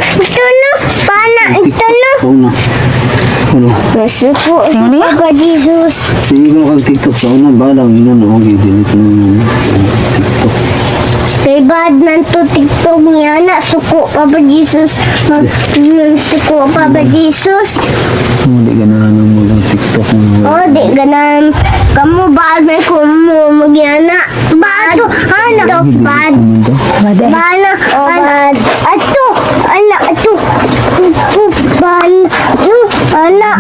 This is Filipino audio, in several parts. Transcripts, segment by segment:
Ito na. Pana. Ito na. Ikaw na. Ano? Nasuko. Sino niya? Papa Jesus. Sige ko kag TikTok sa una ba lang yun o delete mo TikTok. Kay bad man to TikTok niya na. Suko. Papa Jesus. Suko. Papa Jesus. Hindi ka na lang mo lang TikTok mo. Oh, di ganan. Kamu bad man kumo magyana. Bad. Ano? Bad. Bade. Bana. Bad. Ato. Anak. Ato. Ban. Anak.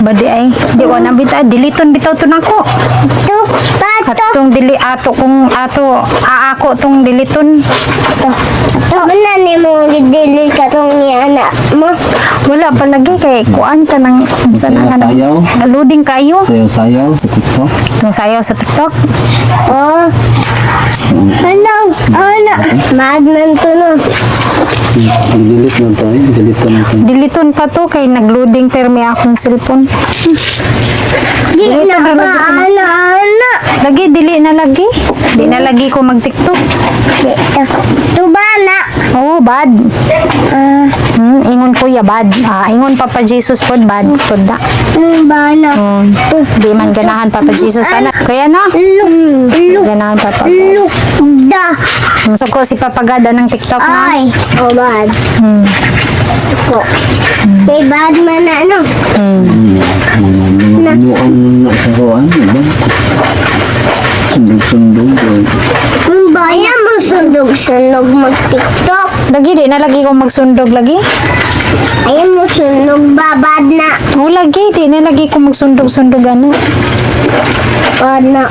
Bade ay. Di ko na bitaw. Diliton bitaw to nako. Ato. Bato. Atong dili ato kung ato aako tong diliton. Mana ni mo gidili ka tong ni anak mo? Wala pa lagi kay kuan ka nang sana ka nang Sayaw? loading kayo. Sayaw-sayaw sa TikTok. Yung sayaw sa TikTok. Oh. Ano? Anak. Madman to no. I-delete mo to eh. Delete mo to. Diliton pa to kay nagloading permi akong cellphone. Di na ba anak? Lagi dili na lagi. Di na lagi ko mag TikTok. Dito. Tubana. Oh, bad. Ingon kuya bad. Ingon Papa Jesus pod bad pod da. Bana. Di man ganahan Papa Jesus anak. Kaya na. Look. Ganahan Papa. Look. Da. Gusto ko si Papa Gada ng TikTok na. Ay. Oh, bad. Suko. Kay bad man na ano? Ano ang nakakuan? Diba? Sundog-sundog. Bayan mo sunog-sunog mag-tiktok. Lagi di na lagi ko magsundog lagi. Ayan mo sunog babad na. Oh, lagi di na lagi ko magsundog-sundog ano. Bad na.